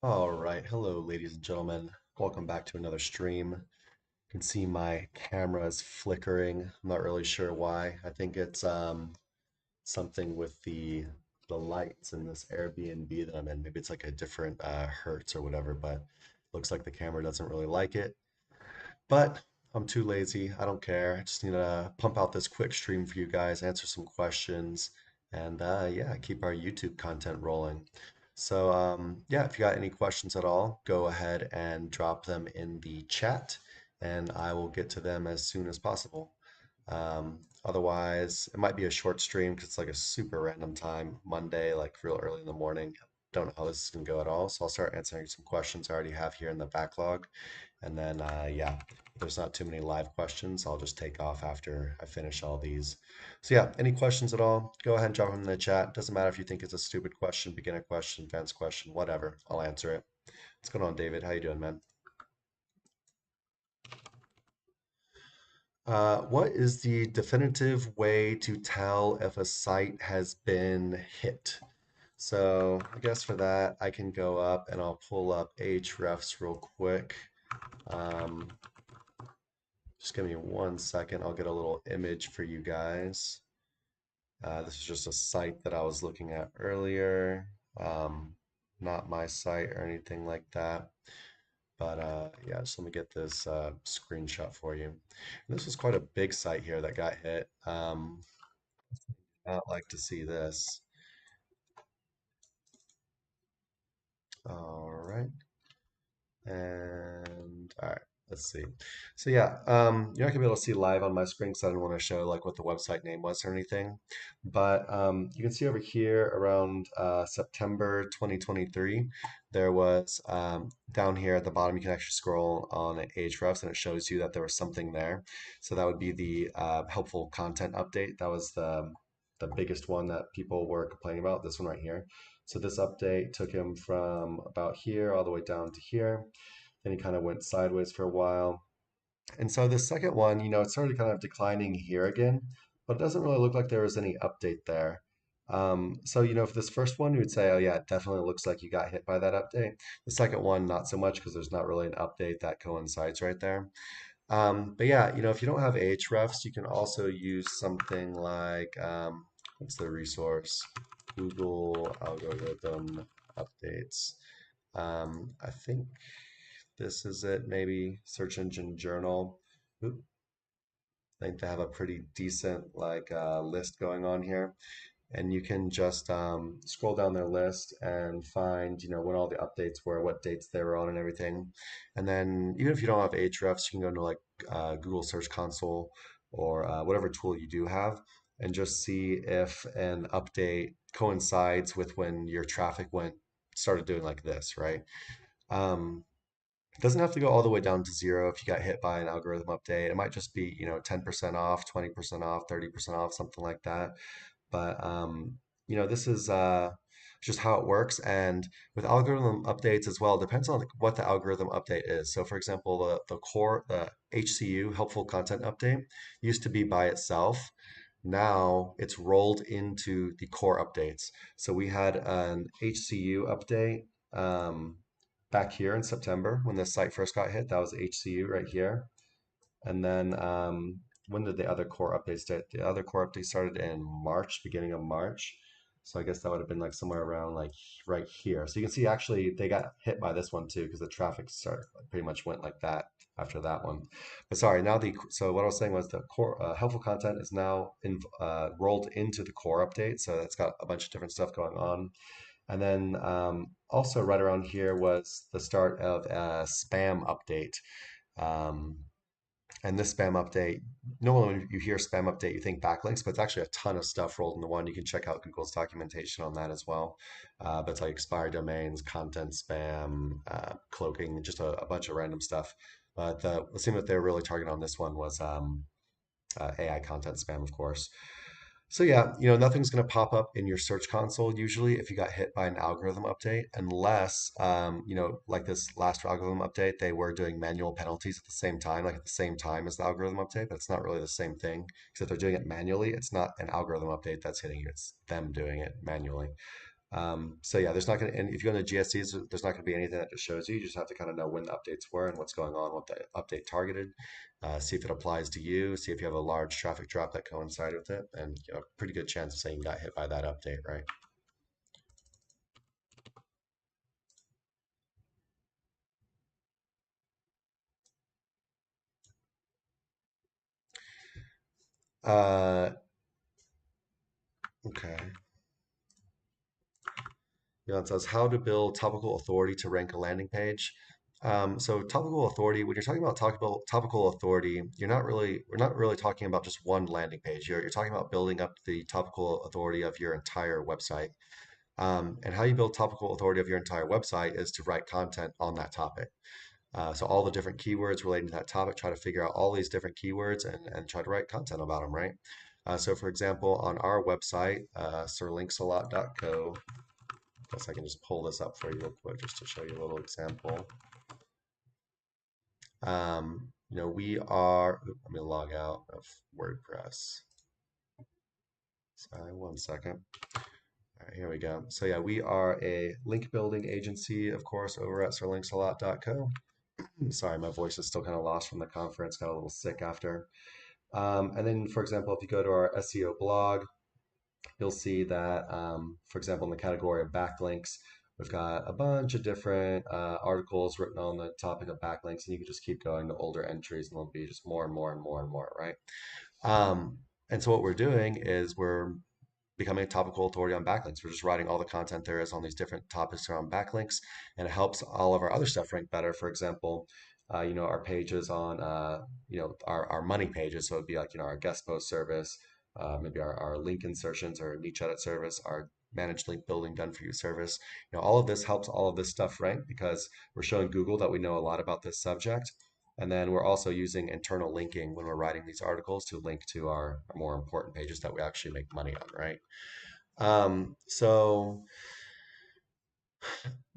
All right, hello, ladies and gentlemen. Welcome back to another stream. You can see my camera is flickering. I'm not really sure why. I think it's something with the lights in this Airbnb that I'm in. Maybe it's like a different hertz or whatever, but looks like the camera doesn't really like it. But I'm too lazy. I don't care. I just need to pump out this quick stream for you guys, answer some questions, and yeah, keep our YouTube content rolling. So yeah, if you got any questions at all, go ahead and drop them in the chat, and I will get to them as soon as possible. Otherwise, it might be a short stream because it's like a super random time, Monday, like real early in the morning. Don't know how this is gonna go at all, so I'll start answering some questions I already have here in the backlog. And then, yeah, if there's not too many live questions, I'll just take off after I finish all these. So yeah, any questions at all, go ahead and drop them in the chat. Doesn't matter if you think it's a stupid question, beginner question, advanced question, whatever. I'll answer it. What's going on, David? How you doing, man? What is the definitive way to tell if a site has been hit? So I guess for that, I can go up and I'll pull up Ahrefs real quick. Um, just give me 1 second. I'll get a little image for you guys. This is just a site that I was looking at earlier. Um, Not my site or anything like that. But yeah, just let me get this screenshot for you. And this was quite a big site here that got hit. I'd like to see this. All right. And all right, let's see. So yeah, you're not gonna be able to see live on my screen because I didn't want to show like what the website name was or anything. But you can see over here around September 2023, there was down here at the bottom, you can actually scroll on Ahrefs and it shows you that there was something there. So that would be the helpful content update. That was the biggest one that people were complaining about, this one right here. So this update took him from about here all the way down to here. Then he kind of went sideways for a while. And so the second one, it started kind of declining here again, but it doesn't really look like there was any update there. So, for this first one, you would say, oh, yeah, it definitely looks like you got hit by that update. The second one, not so much because there's not really an update that coincides right there. But yeah, if you don't have Ahrefs, you can also use something like, what's the resource? Google algorithm updates. I think this is it, maybe Search Engine Journal. Oop, I think they have a pretty decent like list going on here. And you can just scroll down their list and find, when all the updates were, what dates they were on and everything. And then even if you don't have Ahrefs, you can go into like Google Search Console or whatever tool you do have and just see if an update coincides with when your traffic started doing like this, right? Um, it doesn't have to go all the way down to zero if you got hit by an algorithm update. It might just be, 10% off, 20% off, 30% off, something like that. But this is just how it works. And with algorithm updates as well, it depends on what the algorithm update is. So for example, the HCU, helpful content update, used to be by itself. Now it's rolled into the core updates. So we had an HCU update back here in September when this site first got hit. That was HCU right here. And then when did the other core update start? The other core update started in March, beginning of March. So I guess that would have been like somewhere around like right here. So you can see actually they got hit by this one too because the traffic started pretty much went like that after that one. But sorry, so what I was saying was the core helpful content is now rolled into the core update. So it's got a bunch of different stuff going on. And then also right around here was the start of a spam update. Um, and this spam update, normally when you hear spam update, you think backlinks, but it's actually a ton of stuff rolled into one. You can check out Google's documentation on that as well. But it's like expired domains, content spam, cloaking, just a bunch of random stuff. But the thing that they're really targeting on this one was AI content spam, of course. So yeah, nothing's going to pop up in your search console usually if you got hit by an algorithm update, unless, like this last algorithm update, they were doing manual penalties at the same time, like at the same time as the algorithm update, but it's not really the same thing. Because if they're doing it manually, it's not an algorithm update that's hitting you, it's them doing it manually. So yeah, there's not going to, and if you go into GSCs, there's not going to be anything that just shows you. You just have to kind of know when the updates were and what's going on, what the update targeted, see if it applies to you, see if you have a large traffic drop that coincided with it, and pretty good chance of saying you got hit by that update, right? Uh, okay. Jan says, how to build topical authority to rank a landing page. So topical authority, when you're talking about topical authority, we're not really talking about just one landing page. You're talking about building up the topical authority of your entire website. And how you build topical authority of your entire website is to write content on that topic. So all the different keywords relating to that topic, try to figure out all these different keywords and try to write content about them, right? So for example, on our website, sirlinksalot.co, I guess I can just pull this up for you real quick just to show you a little example. We are, let me log out of WordPress. Sorry, one second. All right, here we go. So yeah, we are a link building agency, of course, over at sirlinksalot.co. Sorry, my voice is still kind of lost from the conference, got a little sick after. And then, for example, if you go to our SEO blog, you'll see that, for example, in the category of backlinks, we've got a bunch of different articles written on the topic of backlinks, and you can just keep going to older entries, and there'll be just more and more and more and more, right? And so what we're doing is we're becoming a topical authority on backlinks. We're just writing all the content there is on these different topics around backlinks, and it helps all of our other stuff rank better. For example, our pages on, our money pages. So it'd be like, our guest post service, maybe our link insertions or niche edit service, our managed link building done for you service. All of this helps all of this stuff rank because we're showing Google that we know a lot about this subject. And then we're also using internal linking when we're writing these articles to link to our more important pages that we actually make money on, right? So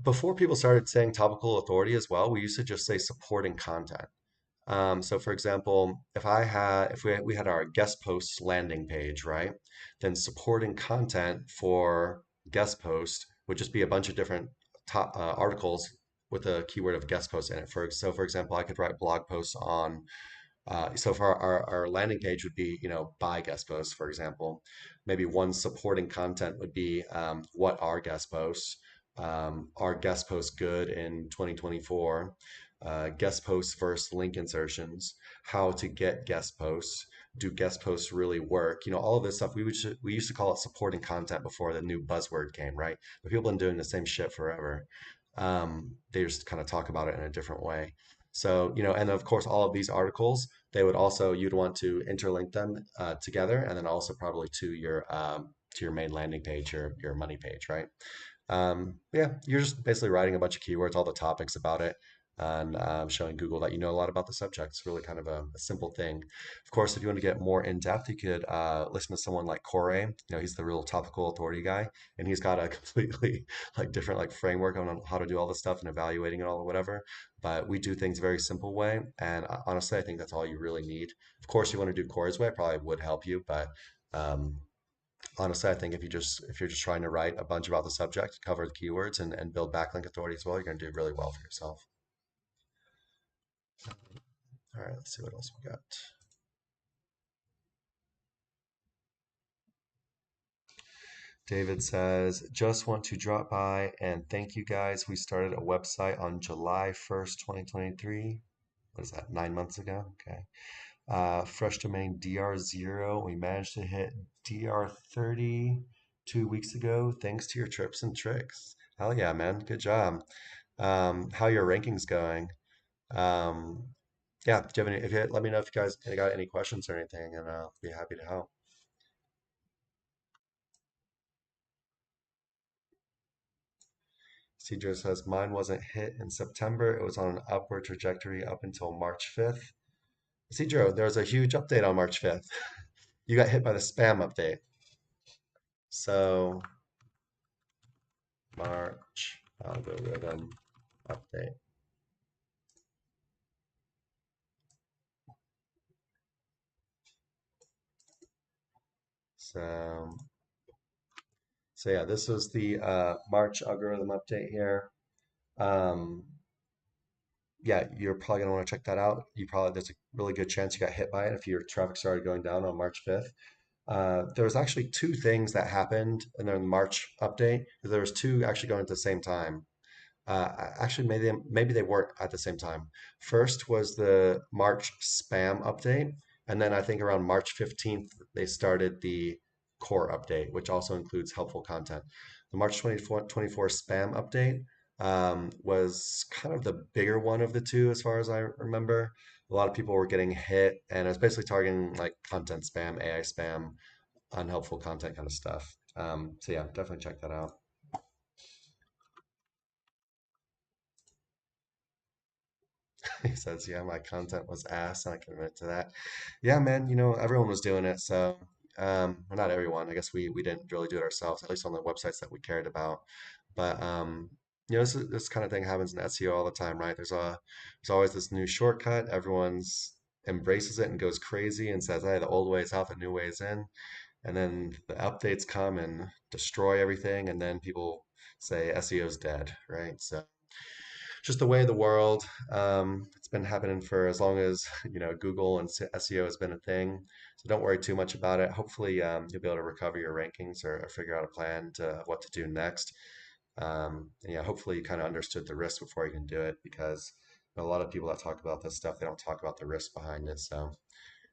before people started saying topical authority as well, we used to just say supporting content. So for example, if we had our guest posts landing page, right? Then supporting content for guest post would just be a bunch of different top articles with a keyword of guest post in it. For example, I could write blog posts on so for our landing page would be, buy guest posts, for example. Maybe one supporting content would be what are guest posts? Are guest posts good in 2024? Guest posts versus link insertions, how to get guest posts, do guest posts really work? All of this stuff we used to call it supporting content before the new buzzword came, right? But people have been doing the same shit forever. They just kind of talk about it in a different way. So, and of course, all of these articles, you'd want to interlink them together, and then also probably to your main landing page, your money page, right? Yeah, you're just basically writing a bunch of keywords, all the topics about it, and showing Google that you know a lot about the subject. It's really kind of a simple thing. Of course, if you want to get more in depth, you could listen to someone like Corey. He's the real topical authority guy, and he's got a completely like different like framework on how to do all this stuff and evaluating it all or whatever. But we do things very simple way, and honestly, I think that's all you really need. Of course, you want to do Corey's way, it probably would help you, but um, honestly, I think if you're just trying to write a bunch about the subject, cover the keywords, and build backlink authority as well, you're going to do really well for yourself. All right, let's see what else we got. David says, just want to drop by and thank you guys. We started a website on July 1st, 2023. What is that, 9 months ago? Okay. Fresh domain DR0. We managed to hit DR30 2 weeks ago, thanks to your trips and tricks. Hell yeah, man. Good job. How your rankings going? Um, yeah, do you have any, if you, let me know if you guys got any questions or anything, and I'll be happy to help. Cedro says, mine wasn't hit in September. It was on an upward trajectory up until March 5th. Cedro, there was a huge update on March 5th. You got hit by the spam update. So, March algorithm update. So, So yeah, this was the March algorithm update here. Um, yeah, you're probably gonna want to check that out. You probably there's a really good chance you got hit by it if your traffic started going down on March 5th. There was actually two things that happened in the March update. There was two actually going at the same time. Actually, maybe they weren't at the same time. First was the March spam update, and then I think around March 15th they started the core update, which also includes helpful content. The March 24 spam update was kind of the bigger one of the two, as far as I remember. A lot of people were getting hit, and it's basically targeting like content spam, AI spam, unhelpful content kind of stuff. So yeah, definitely check that out. He says, "Yeah, my content was ass, and I can admit to that." Yeah, man, everyone was doing it, so well, not everyone. I guess we didn't really do it ourselves, at least on the websites that we cared about. But this kind of thing happens in SEO all the time, right? There's always this new shortcut. Everyone's embraces it and goes crazy and says, "Hey, the old way is out, the new way is in." And then the updates come and destroy everything, and then people say SEO is dead, right? So just the way of the world. It's been happening for as long as Google and SEO has been a thing. So don't worry too much about it. Hopefully, you'll be able to recover your rankings or figure out a plan to what to do next. And yeah, hopefully you kind of understood the risk before you can do it because a lot of people that talk about this stuff, they don't talk about the risk behind it. So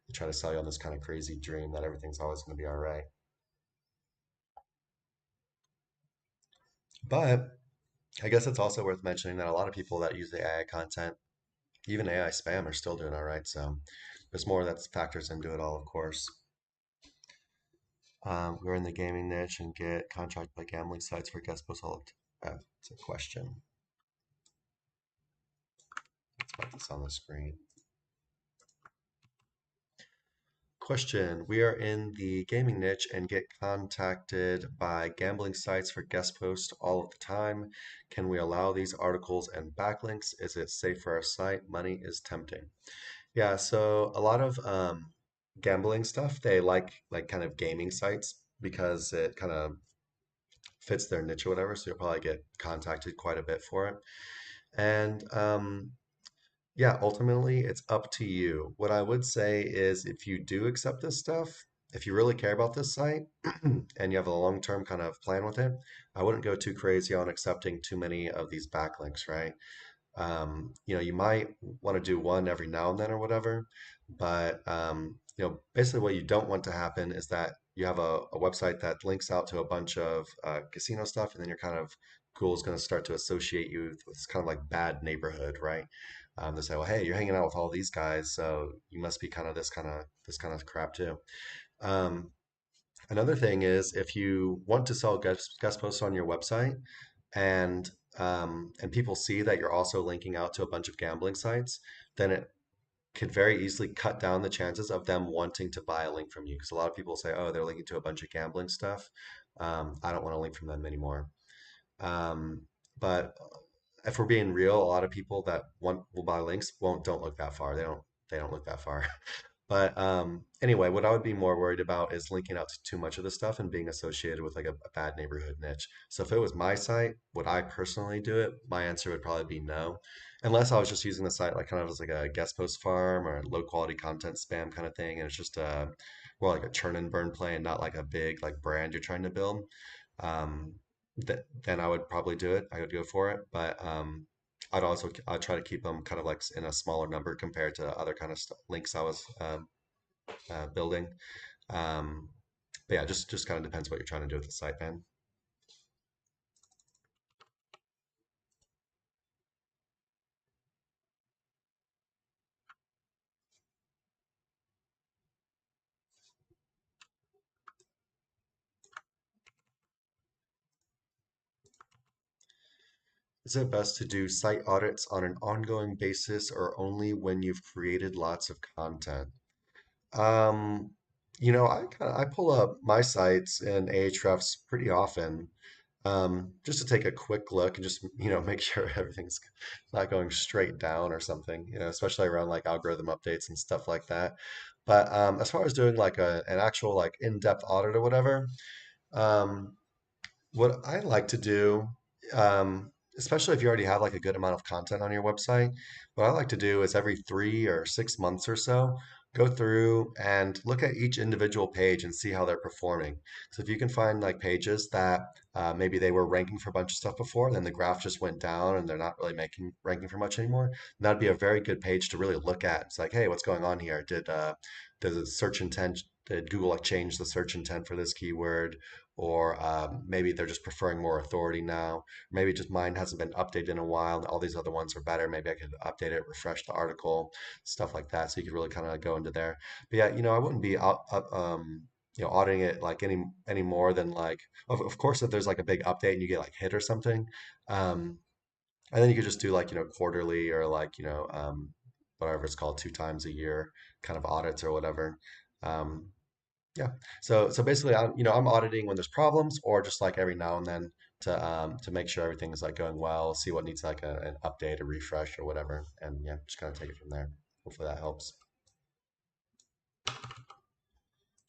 they try to sell you on this kind of crazy dream that everything's always going to be all right. But I guess it's also worth mentioning that a lot of people that use the AI content, even AI spam, are still doing all right. So there's more that factors into it all, of course. We're in the gaming niche and get contracted by gambling sites for guest posts all it's a question. Let's put this on the screen. Question. We are in the gaming niche and get contacted by gambling sites for guest posts all of the time. Can we allow these articles and backlinks? Is it safe for our site? Money is tempting. Yeah, so a lot of gambling stuff, they like kind of gaming sites because it kind of fits their niche or whatever. So you'll probably get contacted quite a bit for it. And yeah, ultimately, it's up to you. What I would say is if you do accept this stuff, if you really care about this site and you have a long-term kind of plan with it, I wouldn't go too crazy on accepting too many of these backlinks, right? You might want to do one every now and then or whatever, but basically what you don't want to happen is that you have a website that links out to a bunch of casino stuff, and then you're kind of Google is going to start to associate you with this kind of like bad neighborhood, right? They say, well, hey, you're hanging out with all these guys, so you must be kind of this kind of crap too. Um, Another thing is if you want to sell guest posts on your website and people see that you're also linking out to a bunch of gambling sites, then it could very easily cut down the chances of them wanting to buy a link from you. Because a lot of people say, oh, they're linking to a bunch of gambling stuff. I don't want to link from them anymore. Um, but if we're being real, a lot of people that want will buy links won't don't look that far. They don't look that far. But anyway, what I would be more worried about is linking out to too much of the stuff and being associated with like a bad neighborhood niche. So if it was my site, would I personally do it? My answer would probably be no, unless I was just using the site like kind of as like a guest post farm or low quality content spam kind of thing, and it's just more like a churn and burn play and not like a big like brand you're trying to build. Um, then I would probably do it. I would go for it, but I'd try to keep them kind of like in a smaller number compared to other kind of links I was building. Um, but yeah, just kind of depends what you're trying to do with the site, man. Is it best to do site audits on an ongoing basis or only when you've created lots of content? Um, I pull up my sites and Ahrefs pretty often, just to take a quick look and just make sure everything's not going straight down or something. Especially around like algorithm updates and stuff like that. But as far as doing like an actual like in-depth audit or whatever, um, What I like to do, especially if you already have like a good amount of content on your website, what I like to do is every 3 or 6 months or so, go through and look at each individual page and see how they're performing. So if you can find like pages that maybe they were ranking for a bunch of stuff before, then the graph just went down and they're not really making ranking for much anymore, that'd be a very good page to really look at. It's like, hey, what's going on here? Did the search intent, did Google like change the search intent for this keyword? Or maybe they're just preferring more authority now. Maybe just mine hasn't been updated in a while, and all these other ones are better. Maybe I could update it, refresh the article, stuff like that. So you could really kind of go into there. But yeah, I wouldn't be auditing it like any more than like, of course, if there's like a big update and you get like hit or something, um, and then you could just do like quarterly or like whatever it's called, 2 times a year kind of audits or whatever. Um, yeah. So basically, I'm auditing when there's problems, or just like every now and then to make sure everything is like going well, see what needs like an update, a refresh, or whatever, and yeah, just kind of take it from there. Hopefully that helps.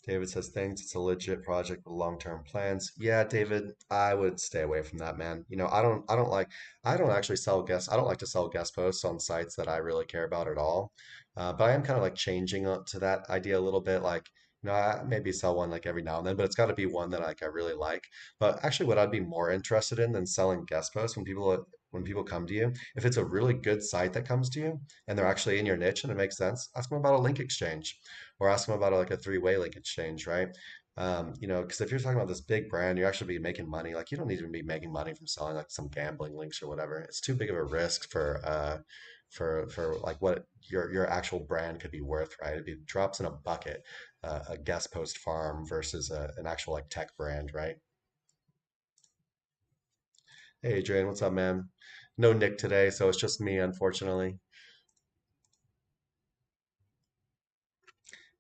David says, thanks. It's a legit project with long-term plans. Yeah, David, I would stay away from that, man. I don't actually sell guest, I don't like to sell guest posts on sites that I really care about at all. But I am kind of like changing to that idea a little bit. Like, I maybe sell one like every now and then, but it's got to be one that like I really like. But actually, what I'd be more interested in than selling guest posts when people come to you, if it's a really good site that comes to you and they're actually in your niche and it makes sense, ask them about a link exchange or ask them about like a three-way link exchange, right? Because if you're talking about this big brand, you actually be making money. Like you don't need to be making money from selling like some gambling links or whatever. It's too big of a risk for like what your actual brand could be worth, right? It drops in a bucket, a guest post farm versus an actual like tech brand, right? Hey Adrian, what's up, man? No Nick today, so it's just me, unfortunately.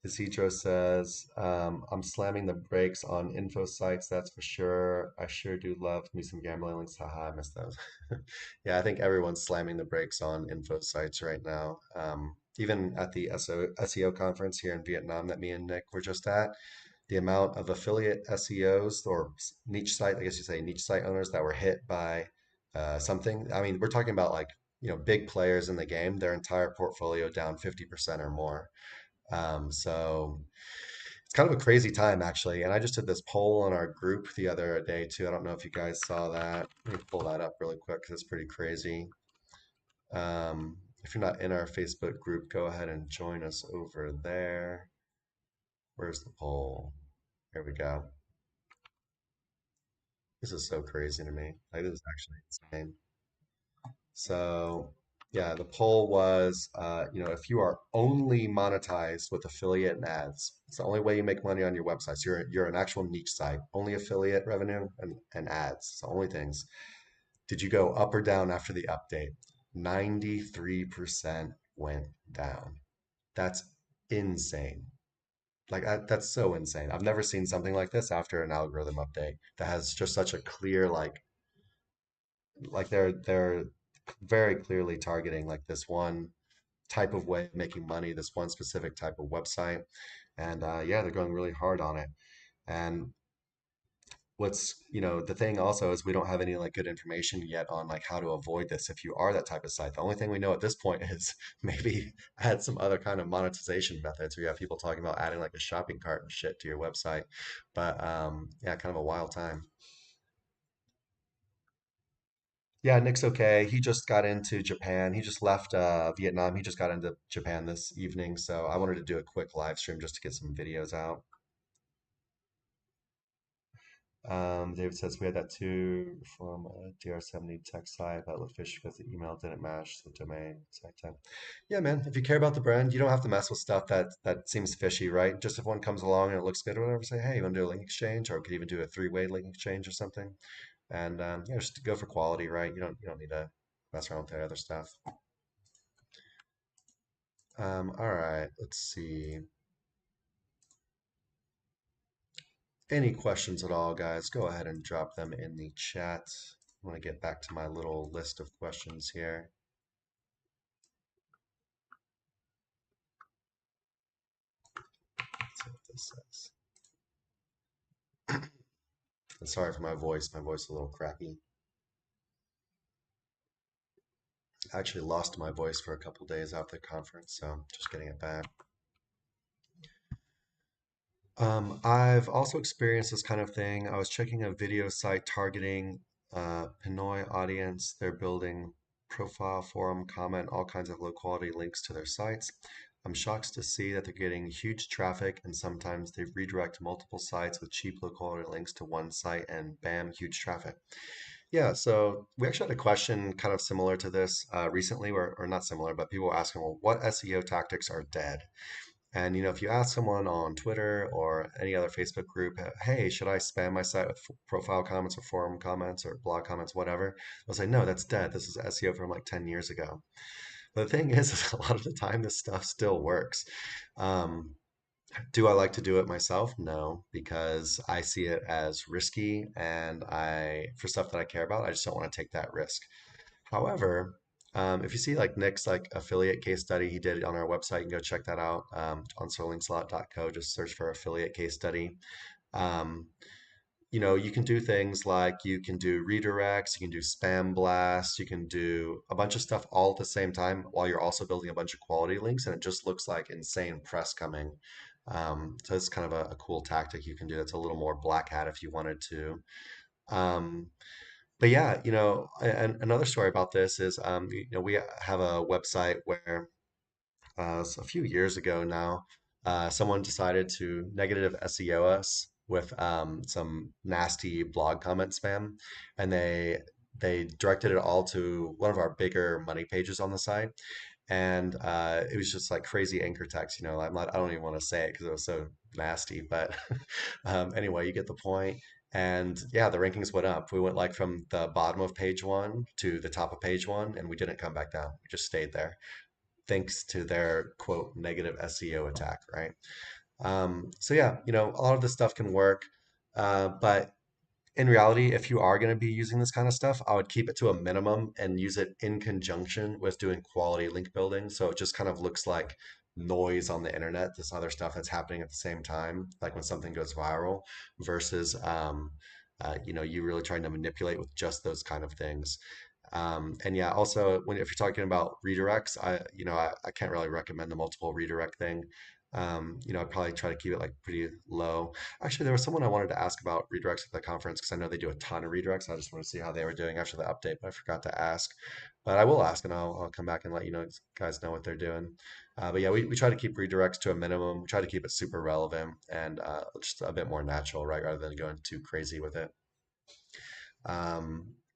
Isidro says, I'm slamming the brakes on info sites, that's for sure. I sure do love me some gambling links. Haha, I missed those. Yeah, I think everyone's slamming the brakes on info sites right now. Even at the SEO conference here in Vietnam that me and Nick were just at, the amount of affiliate SEOs or niche site, I guess you say niche site owners that were hit by something. I mean, we're talking about like, big players in the game, their entire portfolio down 50% or more. So it's kind of a crazy time actually. And I just did this poll on our group the other day too. I don't know if you guys saw that. Let me pull that up really quick because it's pretty crazy. If you're not in our Facebook group, go ahead and join us over there. Where's the poll? Here we go. This is so crazy to me. Like this is actually insane. So, yeah, the poll was, if you are only monetized with affiliate and ads, it's the only way you make money on your website. So you're an actual niche site, only affiliate revenue and ads. It's the only things. Did you go up or down after the update? 93% went down. That's insane. Like that's so insane. I've never seen something like this after an algorithm update that has just such a clear like they're very clearly targeting like this one type of way of making money, this one specific type of website. And yeah, they're going really hard on it. And the thing also is we don't have any like good information yet on like how to avoid this if you are that type of site. The only thing we know at this point is maybe add some other kind of monetization methods. We have people talking about adding like a shopping cart and shit to your website. But yeah, kind of a wild time. Yeah, Nick's okay. He just got into Japan. He just left Vietnam. He just got into Japan this evening. So I wanted to do a quick live stream just to get some videos out. David says we had that too from a DR70 tech site that looked fishy because the email didn't match the domain site type. Yeah, man. If you care about the brand, you don't have to mess with stuff that seems fishy, right? Just if one comes along and it looks good or whatever, say, hey, you want to do a link exchange, or we could even do a three-way link exchange or something. And just go for quality, right? You don't need to mess around with the other stuff. All right, let's see. Any questions at all, guys? Go ahead and drop them in the chat. I want to get back to my little list of questions here. Let's see what this says. And sorry for my voice. My voice is a little cracky. I actually lost my voice for a couple days after the conference, so just getting it back. I've also experienced this kind of thing. I was checking a video site targeting Pinoy audience. They're building profile, forum, comment, all kinds of low quality links to their sites. I'm shocked to see that they're getting huge traffic and sometimes they redirect multiple sites with cheap low quality links to one site and bam, huge traffic. Yeah, so we actually had a question kind of similar to this recently, or not similar, but people were asking, well, what SEO tactics are dead? And if you ask someone on Twitter or any other Facebook group, hey, should I spam my site with profile comments or forum comments or blog comments, whatever? They'll say, no, that's dead. This is SEO from like 10 years ago. But the thing is a lot of the time, this stuff still works. Um, do I like to do it myself? No, because I see it as risky and for stuff that I care about, I just don't want to take that risk. However, if you see like Nick's like affiliate case study he did on our website, you can go check that out on sterlingslot.co. Just search for affiliate case study. Um, you can do things like you can do redirects, you can do spam blasts, you can do a bunch of stuff all at the same time while you're also building a bunch of quality links, and it just looks like insane press coming. So it's kind of a cool tactic you can do. That's a little more black hat if you wanted to. Um, but yeah, another story about this is, we have a website where a few years ago now, someone decided to negative SEO us with some nasty blog comment spam, and they directed it all to one of our bigger money pages on the site, and it was just like crazy anchor text. I don't even want to say it because it was so nasty, but anyway, you get the point. And yeah, the rankings went up. We went like from the bottom of page one to the top of page one, and we didn't come back down. We just stayed there thanks to their quote negative SEO attack, right? So yeah, a lot of this stuff can work, but in reality, if you are going to be using this kind of stuff, I would keep it to a minimum and use it in conjunction with doing quality link building. So it just kind of looks like noise on the internet, this other stuff that's happening at the same time, like when something goes viral, versus you really trying to manipulate with just those kind of things. And yeah, also if you're talking about redirects, I can't really recommend the multiple redirect thing. I'd probably try to keep it like pretty low. Actually, there was someone I wanted to ask about redirects at the conference because I know they do a ton of redirects. I just want to see how they were doing after the update, but I forgot to ask. But I will ask, and I'll come back and let guys know what they're doing. But yeah, we try to keep redirects to a minimum. We try to keep it super relevant and just a bit more natural, right, rather than going too crazy with it.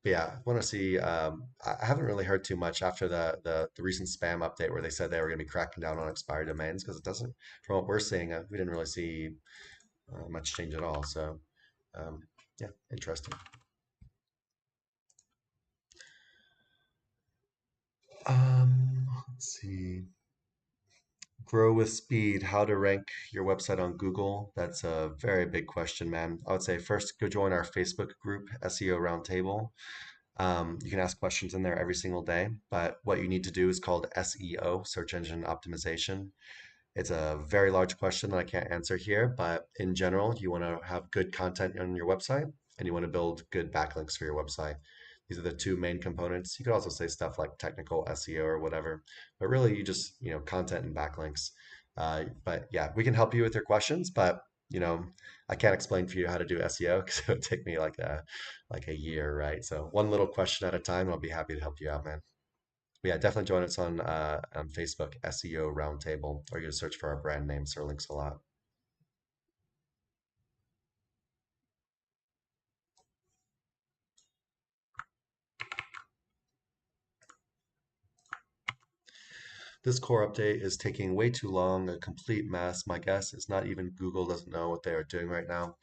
But yeah, I want to see. I haven't really heard too much after the recent spam update where they said they were going to be cracking down on expired domains because it doesn't, from what we're seeing, we didn't really see much change at all. So, um, yeah, interesting. Let's see. Grow with speed, how to rank your website on Google. That's a very big question, man. I would say first go join our Facebook group, SEO Roundtable. You can ask questions in there every single day, but what you need to do is called SEO, search engine optimization. It's a very large question that I can't answer here, but in general, you want to have good content on your website and you want to build good backlinks for your website. These are the two main components. You could also say stuff like technical SEO or whatever, but really you just, content and backlinks. But yeah, we can help you with your questions, but you know, I can't explain for you how to do SEO because it would take me like a year, right? So one little question at a time, I'll be happy to help you out, man. Yeah, definitely join us on Facebook, SEO Roundtable, or you can search for our brand name, Sir Links a lot. This core update is taking way too long, a complete mess. My guess is not even Google doesn't know what they are doing right now.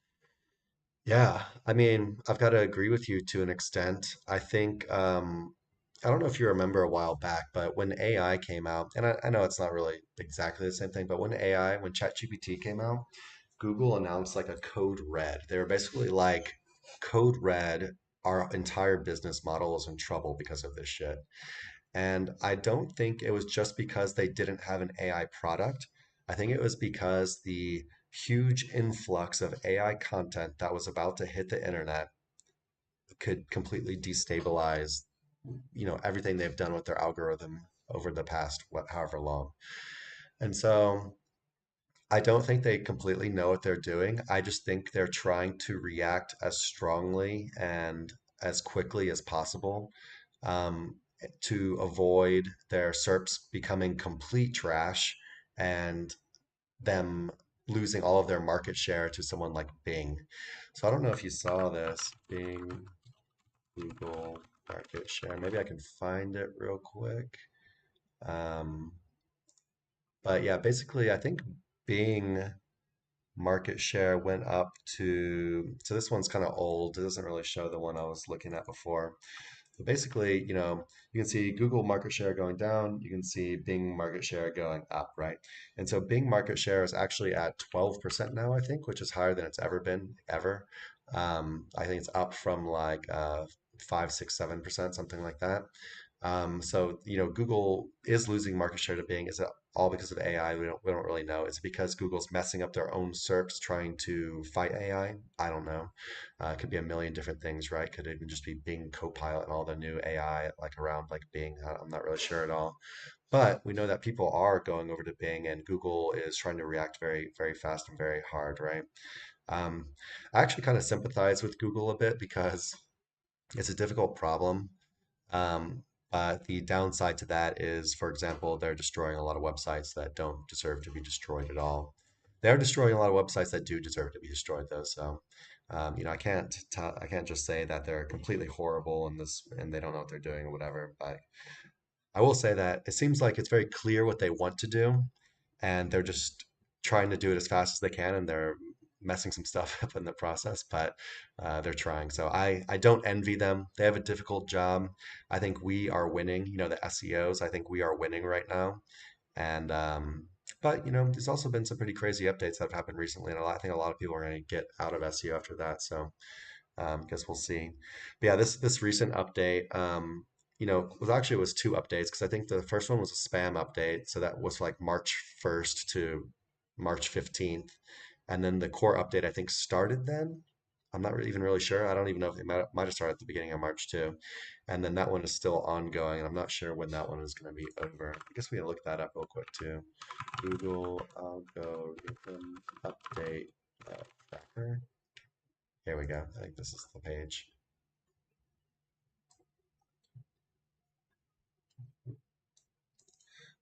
Yeah, I mean, I've got to agree with you to an extent. I think, I don't know if you remember a while back, but when AI came out, and I know it's not really exactly the same thing, but when ChatGPT came out, Google announced like a code red. They were basically like, code red, our entire business model is in trouble because of this shit. And I don't think it was just because they didn't have an AI product. I think it was because the huge influx of AI content that was about to hit the internet could completely destabilize, everything they've done with their algorithm over the past however long. And so I don't think they completely know what they're doing. I just think they're trying to react as strongly and as quickly as possible, um, to avoid their SERPs becoming complete trash and them losing all of their market share to someone like Bing. So I don't know if you saw this, Bing, Google market share. Maybe I can find it real quick. Um, but yeah, basically, I think Bing market share went up to, so this one's kind of old. It doesn't really show the one I was looking at before. But basically, you can see Google market share going down, you can see Bing market share going up, right? And so Bing market share is actually at 12% now, I think, which is higher than it's ever been, ever. I think it's up from like 5, 6, 7%, something like that. So, Google is losing market share to Bing. Is it all because of AI? We don't really know. Is it because Google's messing up their own SERPs trying to fight AI? I don't know. It could be a million different things, right? Could even just be Bing Copilot and all the new AI like around like Bing. I'm not really sure at all. But we know that people are going over to Bing, and Google is trying to react very, very fast and very hard, right? Um, I actually kind of sympathize with Google a bit because it's a difficult problem. Um, but the downside to that is, for example, they're destroying a lot of websites that don't deserve to be destroyed at all. They're destroying a lot of websites that do deserve to be destroyed, though. So, I can't just say that they're completely horrible and they don't know what they're doing or whatever. But I will say that it seems like it's very clear what they want to do, and they're just trying to do it as fast as they can, and they're messing some stuff up in the process, but they're trying. So I don't envy them. They have a difficult job. I think we are winning. The SEOs. I think we are winning right now. And but there's also been some pretty crazy updates that have happened recently, and I think a lot of people are going to get out of SEO after that. So guess we'll see. But yeah, this recent update, was actually, it was two updates because I think the first one was a spam update, so that was like March 1st to March 15th, and then the core update I think started then. I'm not even really sure. I don't even know if it might have started at the beginning of March too, and then that one is still ongoing, and I'm not sure when that one is going to be over. I guess we can look that up real quick too. Google algorithm update tracker. Here we go. I think this is the page.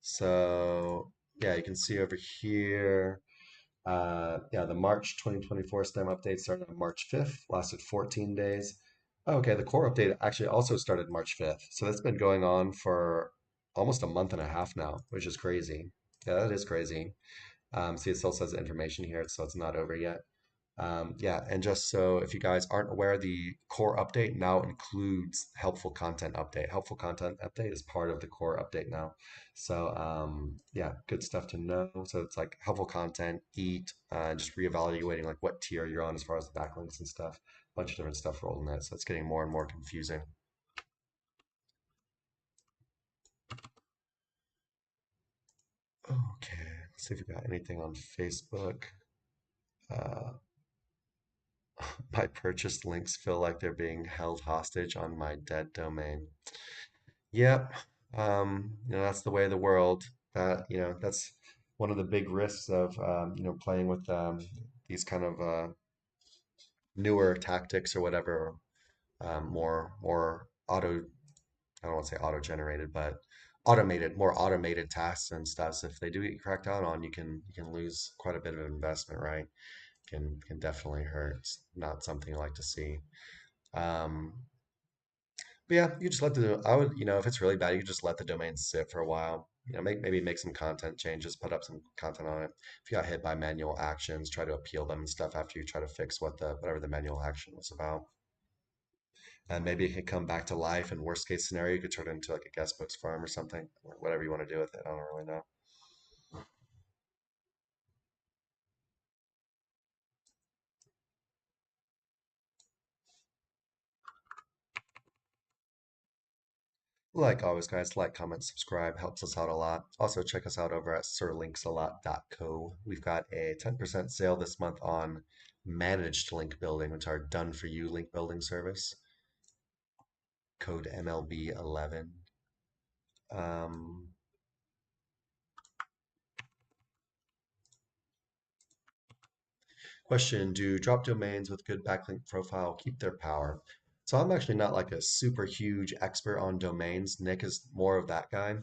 So yeah, you can see over here, yeah, the March 2024 STEM update started on March 5th, lasted 14 days. Okay, the core update actually also started March 5th. So that's been going on for almost a month and a half now, which is crazy. Yeah, that is crazy. See, it still says information here, so it's not over yet. Yeah, and just so if you guys aren't aware, the core update now includes helpful content update. Helpful content update is part of the core update now. So yeah, good stuff to know. So it's like helpful content, eat, just reevaluating like what tier you're on as far as the backlinks and stuff. A bunch of different stuff rolled in it. So it's getting more and more confusing. Okay, let's see if we got anything on Facebook. Uh, my purchased links feel like they're being held hostage on my dead domain. Yep. That's the way of the world. That's one of the big risks of, playing with these kind of newer tactics or whatever, more I don't want to say auto-generated, but more automated tasks and stuff. So if they do get cracked down on, you can lose quite a bit of investment, right? Can definitely hurt. It's not something you like to see. Um, But yeah, you just let the I would, if it's really bad, you could just let the domain sit for a while. Maybe make some content changes, put up some content on it. If you got hit by manual actions, try to appeal them and stuff after you try to fix whatever the manual action was about. And maybe it could come back to life. In worst case scenario, you could turn it into like a guest books farm or something, or whatever you want to do with it. I don't really know. Like always, guys, like, comment, subscribe, helps us out a lot. Also, check us out over at sirlinksalot.co. We've got a 10% sale this month on managed link building, which are done for you link building service. Code MLB11. Um, Question, do drop domains with good backlink profile keep their power? So I'm actually not like a super huge expert on domains. Nick is more of that guy.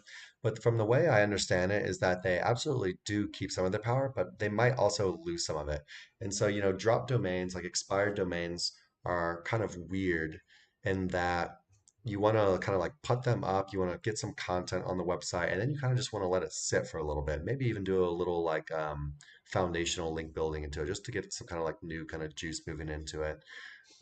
But from the way I understand it is that they absolutely do keep some of their power, but they might also lose some of it. And so, drop domains, like expired domains, are kind of weird in that you want to kind of like put them up, you want to get some content on the website, and then you kind of just want to let it sit for a little bit. Maybe even do a little like foundational link building into it just to get some kind of like new kind of juice moving into it.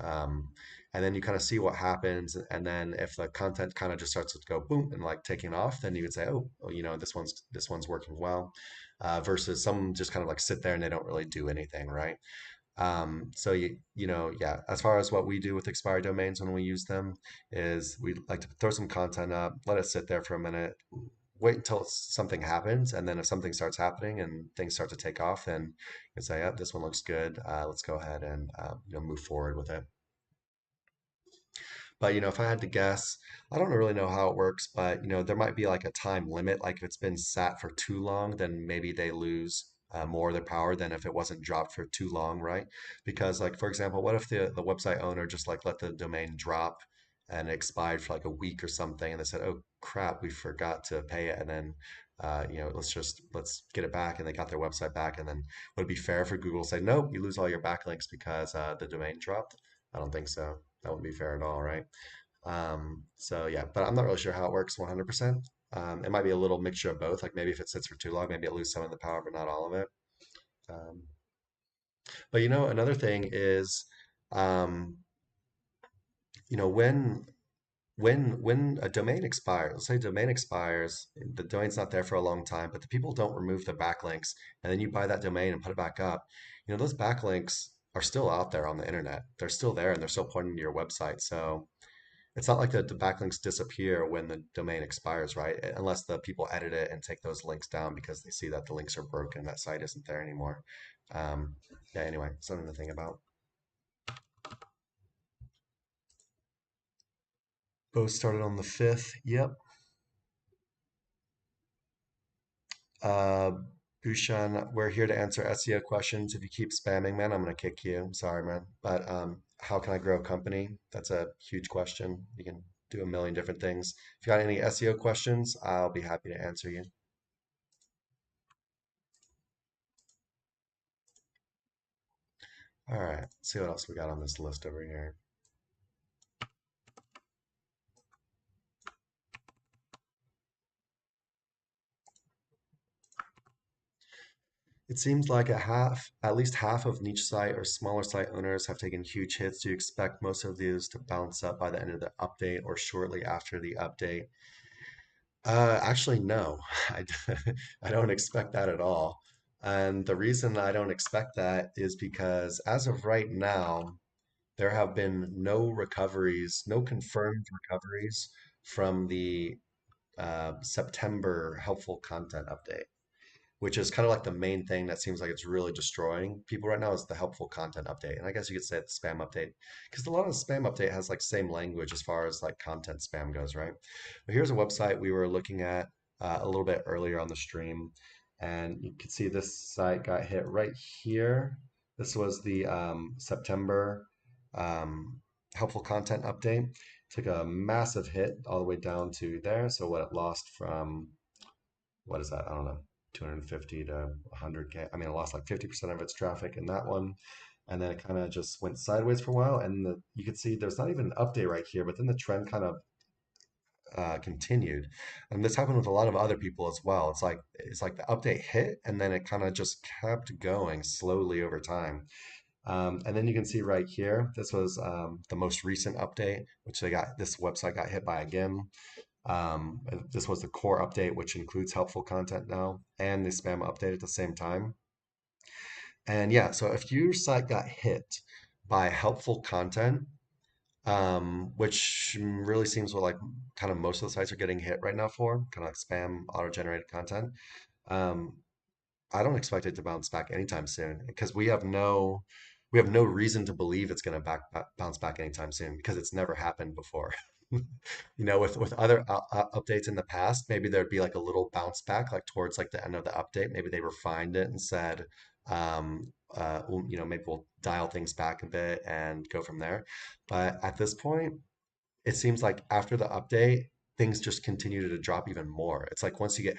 Um, and then you kind of see what happens. And then if the content kind of just starts to go boom and like taking off, then you would say, oh, this one's working well. Versus some just kind of like sit there and they don't really do anything, right? So yeah, as far as what we do with expired domains when we use them is we like to throw some content up, let it sit there for a minute, wait until something happens, and then if something starts happening and things start to take off, then you can say, "Yep, this one looks good. Let's go ahead and move forward with it." But if I had to guess, I don't really know how it works, but there might be like a time limit. Like if it's been sat for too long, then maybe they lose more of their power than if it wasn't dropped for too long, right? Because like for example, what if the website owner just like let the domain drop and it expired for like a week or something, and they said, "Oh crap, we forgot to pay it," and then let's get it back, and they got their website back, and then would it be fair for Google to say, "Nope, you lose all your backlinks because the domain dropped"? I don't think so. That wouldn't be fair at all, right? So yeah, but I'm not really sure how it works 100%. It might be a little mixture of both. Like maybe if it sits for too long, maybe it loses some of the power, but not all of it. Um, but another thing is, um, you know, when a domain expires, let's say domain expires, the domain's not there for a long time, but the people don't remove the backlinks, and then you buy that domain and put it back up. Those backlinks are still out there on the internet. They're still there and they're still pointing to your website. So it's not like the backlinks disappear when the domain expires, right? Unless the people edit it and take those links down because they see that the links are broken, that site isn't there anymore. Um, yeah, anyway, something to think about. Both started on the 5th. Yep. Uh, Bushan, we're here to answer SEO questions. If you keep spamming, man, I'm gonna kick you. I'm sorry, man. But how can I grow a company? That's a huge question. You can do a million different things. If you got any SEO questions, I'll be happy to answer you. All right, let's see what else we got on this list over here. It seems like at least half of niche site or smaller site owners have taken huge hits. Do you expect most of these to bounce up by the end of the update or shortly after the update? Actually, no, I don't expect that at all. And the reason I don't expect that is because as of right now, there have been no recoveries, no confirmed recoveries from the September helpful content update, which is kind of like the main thing that seems like it's really destroying people right now is the helpful content update. And I guess you could say the spam update because a lot of the spam update has like same language as far as like content spam goes, right? But here's a website we were looking at a little bit earlier on the stream, and you can see this site got hit right here. This was the September um, helpful content update. Took a massive hit all the way down to there. So what it lost from what is that? I don't know, 250 to 100K. I mean, it lost like 50% of its traffic in that one. And then it kind of just went sideways for a while. And you could see there's not even an update right here, but then the trend kind of continued. And this happened with a lot of other people as well. It's like the update hit and then it kind of just kept going slowly over time. And then you can see right here, this was the most recent update, which this website got hit by again. This was the core update, which includes helpful content now, and the spam update at the same time. And yeah, so if your site got hit by helpful content, which really seems what like kind of most of the sites are getting hit right now for, kind of like spam auto-generated content. Um, I don't expect it to bounce back anytime soon because we have no reason to believe it's going to bounce back anytime soon because it's never happened before. With other updates in the past, maybe there'd be like a little bounce back, like towards like the end of the update. Maybe they refined it and said, maybe we'll dial things back a bit and go from there. But at this point, it seems like after the update, things just continue to drop even more. It's like once you get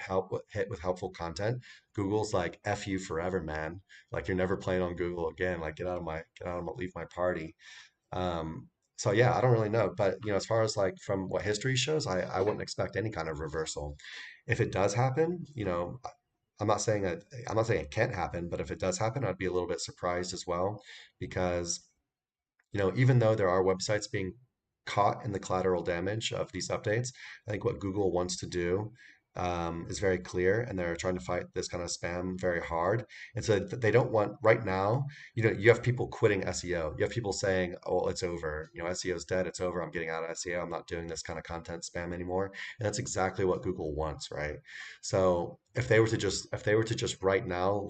hit with helpful content, Google's like, F you forever, man. Like you're never playing on Google again. Like leave my party. Um, so yeah, I don't really know. But as far as like from what history shows, I wouldn't expect any kind of reversal. If it does happen, I'm not saying it can't happen, but if it does happen, I'd be a little bit surprised as well because even though there are websites being caught in the collateral damage of these updates, I think what Google wants to do is very clear, and they're trying to fight this kind of spam very hard. And so they don't want right now. You have people quitting SEO. You have people saying, "Oh, it's over. SEO is dead. It's over. I'm getting out of SEO. I'm not doing this kind of content spam anymore." And that's exactly what Google wants, right? So if they were to just right now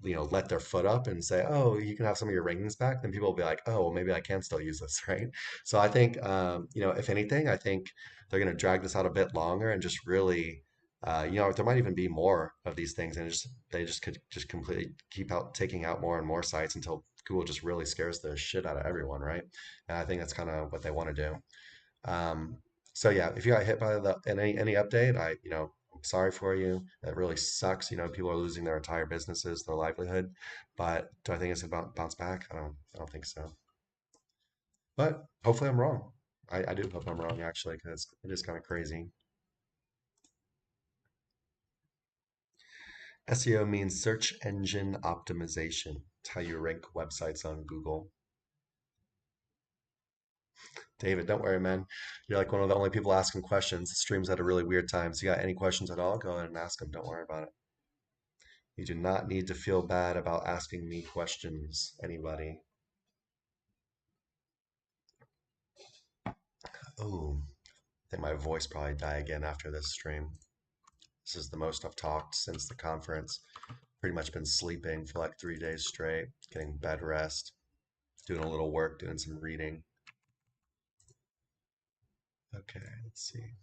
let their foot up and say, "Oh, you can have some of your rankings back," then people will be like, "Oh, well, maybe I can still use this," right? So I think, if anything, I think they're going to drag this out a bit longer and just really, there might even be more of these things, and they just could just completely keep out taking out more and more sites until Google just really scares the shit out of everyone, right? And I think that's kind of what they want to do. Um, so yeah, if you got hit by any update, I'm sorry for you. That really sucks. People are losing their entire businesses, their livelihood. But do I think it's about bounce back? I don't think so. But hopefully I'm wrong. I do hope I'm wrong actually, because it is kind of crazy. SEO means search engine optimization. It's how you rank websites on Google. David, don't worry, man. You're like one of the only people asking questions. The stream's at a really weird time. So you got any questions at all? Go ahead and ask them. Don't worry about it. You do not need to feel bad about asking me questions, anybody. Oh, I think my voice probably die again after this stream. This is the most I've talked since the conference. Pretty much been sleeping for like 3 days straight, getting bed rest, doing a little work, doing some reading. Okay, let's see.